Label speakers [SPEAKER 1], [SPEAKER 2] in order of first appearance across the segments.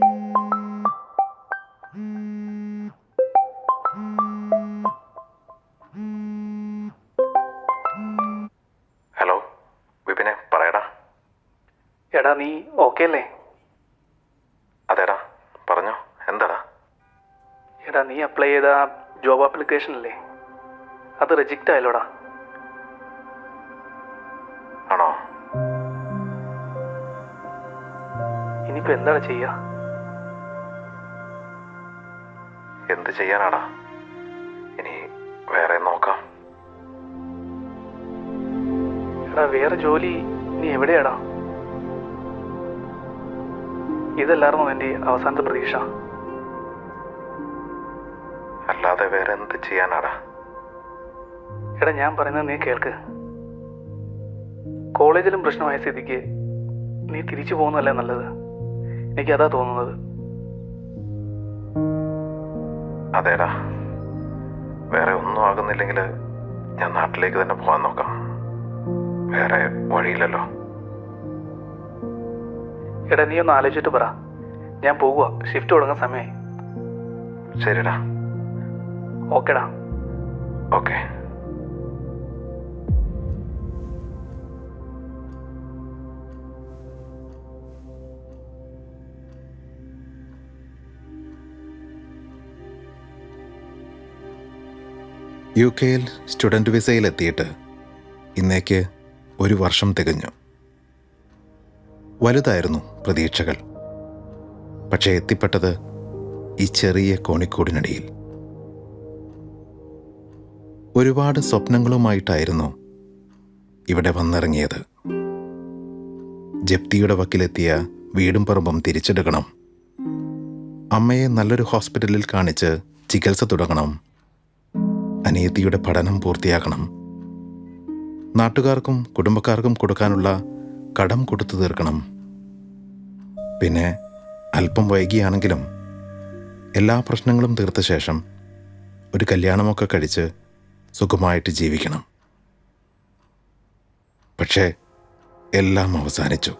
[SPEAKER 1] Hello വിപിനെ, പറയടാ.
[SPEAKER 2] എടാ നീ ഓക്കെ അല്ലേ?
[SPEAKER 1] അതേടാ, പറഞ്ഞോ. എന്താടാ?
[SPEAKER 2] എടാ നീ അപ്ലൈ ചെയ്ത ജോബ് ആപ്ലിക്കേഷൻ അല്ലേ, അത് റിജക്റ്റ് ആയല്ലോടാ.
[SPEAKER 1] ആണോ?
[SPEAKER 2] ഇനിയിപ്പോൾ എന്താണ് ചെയ്യുക?
[SPEAKER 1] എന്ത് ചെയ്യാനാടാ? ഇനി വേറെ നോക്കാം.
[SPEAKER 2] എടാ വേറെ ജോലി നീ എവിടെയാടാ? ഇതല്ലായിരുന്നോ എൻ്റെ അവസാനത്തെ പ്രതീക്ഷ?
[SPEAKER 1] അല്ലാതെ വേറെ എന്ത് ചെയ്യാനാടാ?
[SPEAKER 2] എടാ ഞാൻ പറയുന്നത് നീ കേൾക്ക്. കോളേജിലും പ്രശ്നമായ സ്ഥിതിക്ക് നീ തിരിച്ചു പോകുന്നതല്ലേ നല്ലത്. എനിക്കതാ തോന്നുന്നത്.
[SPEAKER 1] അതേടാ, വേറെ ഒന്നും ആകുന്നില്ലെങ്കിൽ ഞാൻ നാട്ടിലേക്ക് തന്നെ പോകാൻ നോക്കാം. വേറെ വഴിയില്ലല്ലോ.
[SPEAKER 2] എടാ നീ ഒന്ന് ആലോചിച്ചിട്ട് പറ. ഞാൻ പോകുക, ഷിഫ്റ്റ് തുടങ്ങാൻ സമയമായി.
[SPEAKER 1] ശരിടാ.
[SPEAKER 2] ഓക്കെടാ.
[SPEAKER 1] ഓക്കെ.
[SPEAKER 3] UK സ്റ്റുഡൻറ് വിസയിലെത്തിയിട്ട് ഇന്നേക്ക് 1 വർഷം തികഞ്ഞു. വലുതായിരുന്നു പ്രതീക്ഷകൾ. പക്ഷേ എത്തിപ്പെട്ടത് ഈ ചെറിയ കോണിക്കൂടിനടിയിൽ. ഒരുപാട് സ്വപ്നങ്ങളുമായിട്ടായിരുന്നു ഇവിടെ വന്നിറങ്ങിയത്. ജപ്തിയുടെ വക്കിലെത്തിയ വീടും പറമ്പും തിരിച്ചെടുക്കണം, അമ്മയെ നല്ലൊരു ഹോസ്പിറ്റലിൽ കാണിച്ച് ചികിത്സ തുടങ്ങണം, അനിയത്തിയുടെ പഠനം പൂർത്തിയാക്കണം, നാട്ടുകാർക്കും കുടുംബക്കാർക്കും കൊടുക്കാനുള്ള കടം കൊടുത്തു തീർക്കണം. പിന്നെ അല്പം വൈകിയാണെങ്കിലും എല്ലാ പ്രശ്നങ്ങളും തീർത്ത ശേഷം ഒരു കല്യാണമൊക്കെ കഴിച്ച് സുഖമായിട്ട് ജീവിക്കണം. പക്ഷേ എല്ലാം അവസാനിച്ചു.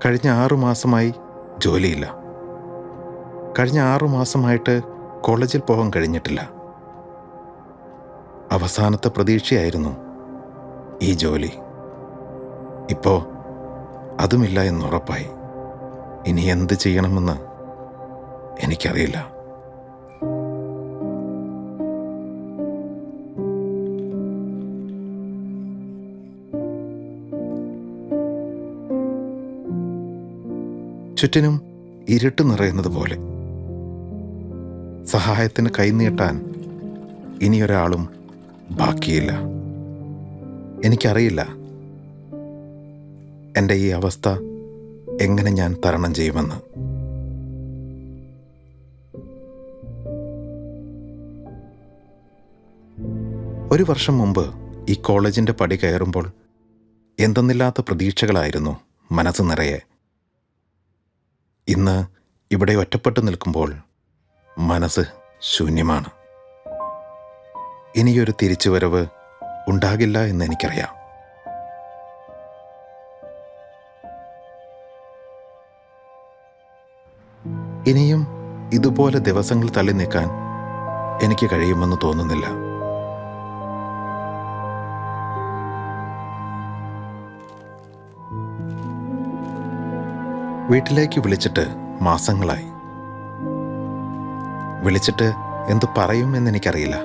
[SPEAKER 3] കഴിഞ്ഞ 6 മാസമായി ജോലിയില്ല. കഴിഞ്ഞ 6 മാസമായിട്ട് കോളേജിൽ പോകാൻ കഴിഞ്ഞിട്ടില്ല. അവസാനത്തെ പ്രതീക്ഷയായിരുന്നു ഈ ജോലി. ഇപ്പോൾ അതുമില്ല എന്നുറപ്പായി. ഇനി എന്ത് ചെയ്യണമെന്ന് എനിക്കറിയില്ല. ചുറ്റിനും ഇരുട്ട് നിറയുന്നത് പോലെ. സഹായത്തിന് കൈനീട്ടാൻ ഇനിയൊരാളും ബാക്കിയില്ല. എനിക്കറിയില്ല എൻ്റെ ഈ അവസ്ഥ എങ്ങനെ ഞാൻ തരണം ചെയ്യുമെന്ന്. ഒരു വർഷം മുമ്പ് ഈ കോളേജിൻ്റെ പടി കയറുമ്പോൾ എന്തെന്നില്ലാത്ത പ്രതീക്ഷകളായിരുന്നു മനസ്സ് നിറയെ. ഇന്ന് ഇവിടെ ഒറ്റപ്പെട്ടു നിൽക്കുമ്പോൾ മനസ്സ് ശൂന്യമാണ്. ഇനിയൊരു തിരിച്ചുവരവ് ഉണ്ടാകില്ല എന്ന് എനിക്കറിയാം. ഇനിയും ഇതുപോലെ ദിവസങ്ങൾ തള്ളി നീക്കാൻ എനിക്ക് കഴിയുമെന്ന് തോന്നുന്നില്ല. വീട്ടിലേക്ക് വിളിച്ചിട്ട് മാസങ്ങളായി. വിളിച്ചിട്ട് എന്തു പറയും എന്നെനിക്കറിയില്ല.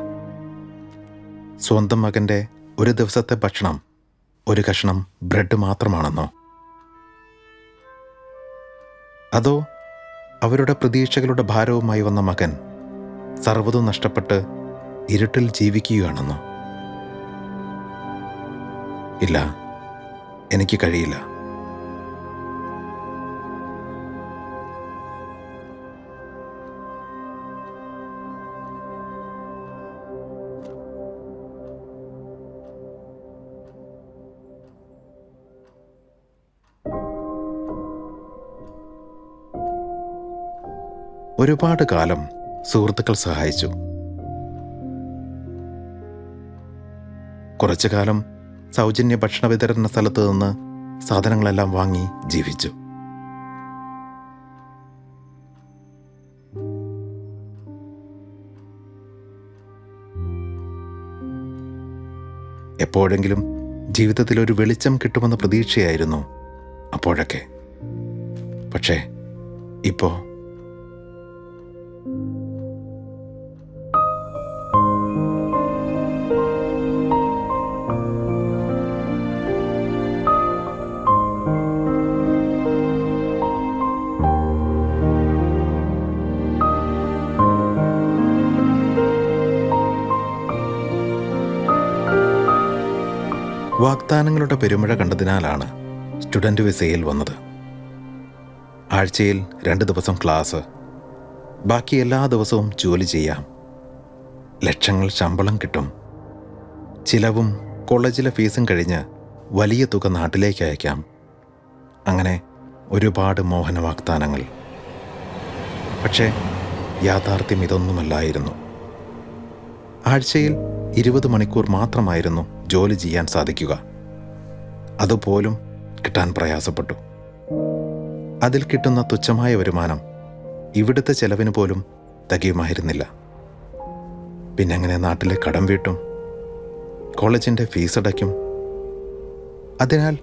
[SPEAKER 3] സ്വന്തം മകൻ്റെ ഒരു ദിവസത്തെ ഭക്ഷണം ഒരു കഷ്ണം ബ്രെഡ് മാത്രമാണെന്നോ, അതോ അവരുടെ പ്രതീക്ഷകളുടെ ഭാരവുമായി വന്ന മകൻ സർവ്വതും നഷ്ടപ്പെട്ട് ഇരുട്ടിൽ ജീവിക്കുകയാണെന്നോ? ഇല്ല, എനിക്ക് കഴിയില്ല. ഒരുപാട് കാലം സുഹൃത്തുക്കൾ സഹായിച്ചു. കുറച്ചു കാലം സൗജന്യ ഭക്ഷണ വിതരണ സ്ഥലത്ത് നിന്ന് സാധനങ്ങളെല്ലാം വാങ്ങി ജീവിച്ചു. എപ്പോഴെങ്കിലും ജീവിതത്തിൽ ഒരു വെളിച്ചം കിട്ടുമെന്ന പ്രതീക്ഷയായിരുന്നു അപ്പോഴൊക്കെ. പക്ഷേ ഇപ്പോൾ വാഗ്ദാനങ്ങളുടെ പെരുമഴ കണ്ടതിനാലാണ് സ്റ്റുഡൻറ് വിസയിൽ വന്നത്. ആഴ്ചയിൽ 2 ദിവസം ക്ലാസ്, ബാക്കി എല്ലാ ദിവസവും ജോലി ചെയ്യാം. ലക്ഷങ്ങൾ ശമ്പളം കിട്ടും. ചിലവും കോളേജിലെ ഫീസും കഴിഞ്ഞ് വലിയ തുക നാട്ടിലേക്ക് അയക്കാം. അങ്ങനെ ഒരുപാട് മോഹന വാഗ്ദാനങ്ങൾ. പക്ഷേ യാഥാർത്ഥ്യം ഇതൊന്നുമല്ലായിരുന്നു. ആഴ്ചയിൽ 20 മണിക്കൂർ മാത്രമായിരുന്നു ജോലി ചെയ്യാൻ സാധിക്കുക. അതുപോലും കിട്ടാൻ പ്രയാസപ്പെട്ടു. അതിൽ കിട്ടുന്ന തുച്ഛമായ വരുമാനം ഇവിടുത്തെ ചെലവിന് പോലും തികയുമായിരുന്നില്ല. പിന്നെങ്ങനെ നാട്ടിലെ കടം വീട്ടും, കോളേജിൻ്റെ ഫീസ് അടയ്ക്കും? അതിനാൽ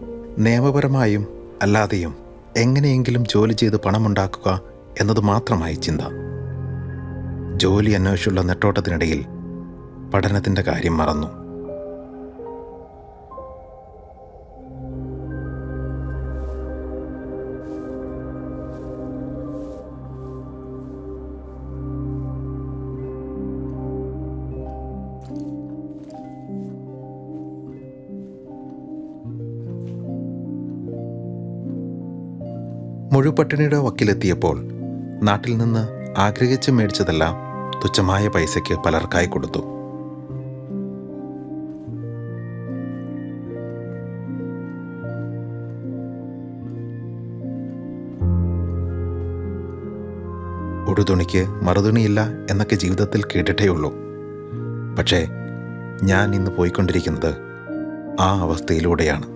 [SPEAKER 3] നിയമപരമായും അല്ലാതെയും എങ്ങനെയെങ്കിലും ജോലി ചെയ്ത് പണമുണ്ടാക്കുക എന്നത് മാത്രമായി ചിന്ത. ജോലി അന്വേഷിച്ചുള്ള നെട്ടോട്ടത്തിനിടയിൽ പഠനത്തിൻ്റെ കാര്യം മറന്നു. മുഴുപട്ടിണിയുടെ വക്കിലെത്തിയപ്പോൾ നാട്ടിൽ നിന്ന് ആഗ്രഹിച്ച് മേടിച്ചതെല്ലാം തുച്ഛമായ പൈസയ്ക്ക് പലർക്കായി കൊടുത്തു. ഉടുതുണിക്ക് മറുതുണിയില്ല എന്നൊക്കെ ജീവിതത്തിൽ കേട്ടിട്ടേ ഉള്ളൂ. പക്ഷേ ഞാൻ ഇന്ന് പോയിക്കൊണ്ടിരിക്കുന്നത് ആ അവസ്ഥയിലൂടെയാണ്.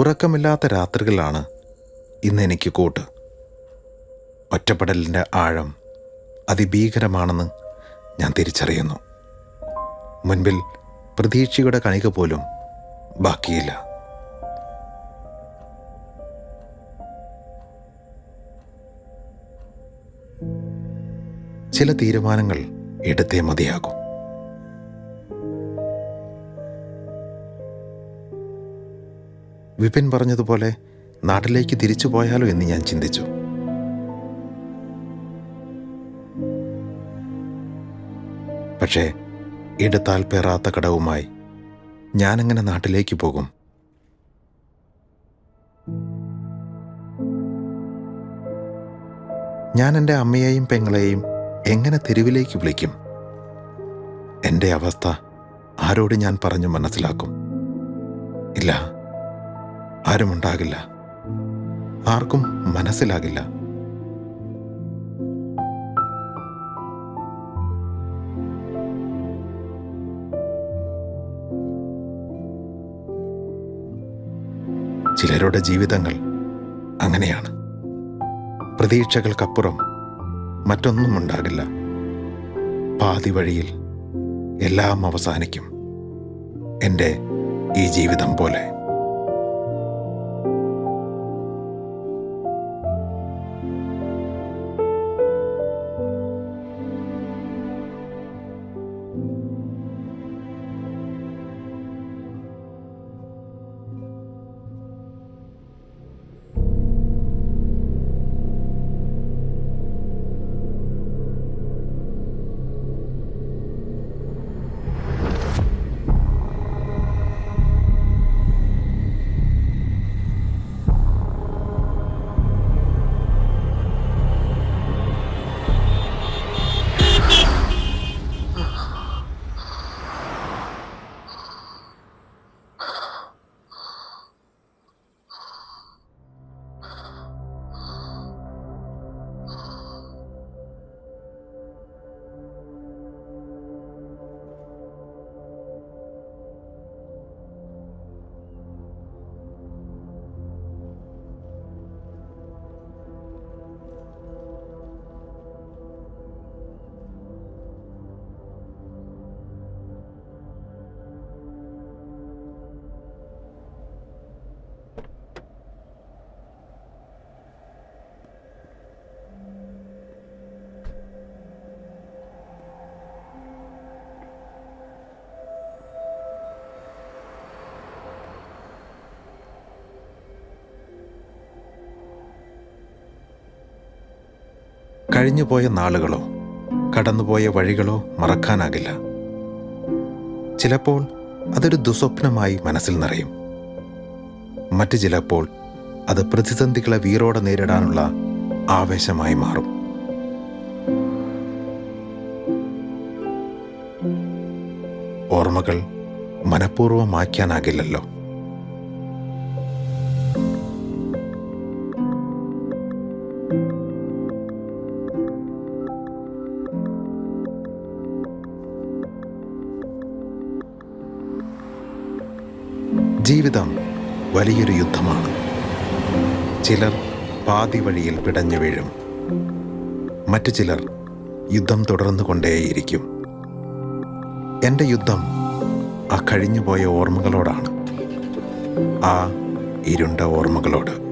[SPEAKER 3] ഉറക്കമില്ലാത്ത രാത്രികളാണ് ഇന്ന് എനിക്ക് കൂട്ട്. ഒറ്റപ്പെടലിൻ്റെ ആഴം അതിഭീകരമാണെന്ന് ഞാൻ തിരിച്ചറിയുന്നു. മുൻപിൽ പ്രതീക്ഷയുടെ കണിക പോലും ബാക്കിയില്ല. ചില തീരുമാനങ്ങൾ എടുത്തേ മതിയാകും. വിപിൻ പറഞ്ഞതുപോലെ നാട്ടിലേക്ക് തിരിച്ചു പോയാലോ എന്ന് ഞാൻ ചിന്തിച്ചു. പക്ഷേ എടുത്താൽ പേറാത്ത കടവുമായി ഞാനെങ്ങനെ നാട്ടിലേക്ക് പോകും? ഞാൻ എൻ്റെ അമ്മയെയും പെങ്ങളെയും എങ്ങനെ തെരുവിലേക്ക് വിളിക്കും? എൻ്റെ അവസ്ഥ ആരോട് ഞാൻ പറഞ്ഞു മനസ്സിലാക്കും? ഇല്ല, ആരുമുണ്ടാകില്ല, ആർക്കും മനസ്സിലാകില്ല. ചിലരുടെ ജീവിതങ്ങൾ അങ്ങനെയാണ്. പ്രതീക്ഷകൾക്കപ്പുറം മറ്റൊന്നും ഉണ്ടാകില്ല. പാതി വഴിയിൽ എല്ലാം അവസാനിക്കും. എൻ്റെ ഈ ജീവിതം പോലെ. കഴിഞ്ഞുപോയ നാളുകളോ കടന്നുപോയ വഴികളോ മറക്കാനാകില്ല. ചിലപ്പോൾ അതൊരു ദുസ്വപ്നമായി മനസ്സിൽ നിറയും. മറ്റു ചിലപ്പോൾ അത് പ്രതിസന്ധികളെ വീറോടെ നേരിടാനുള്ള ആവേശമായി മാറും. ഓർമ്മകൾ മനഃപൂർവ്വം മായ്ക്കാനാകില്ലല്ലോ. ജീവിതം വലിയൊരു യുദ്ധമാണ്. ചിലർ പാതി വഴിയിൽ പിടഞ്ഞു വീഴും. മറ്റു ചിലർ യുദ്ധം തുടർന്നുകൊണ്ടേയിരിക്കും. എൻ്റെ യുദ്ധം ആ കഴിഞ്ഞുപോയ ഓർമ്മകളോടാണ്, ആ ഇരുണ്ട ഓർമ്മകളോട്.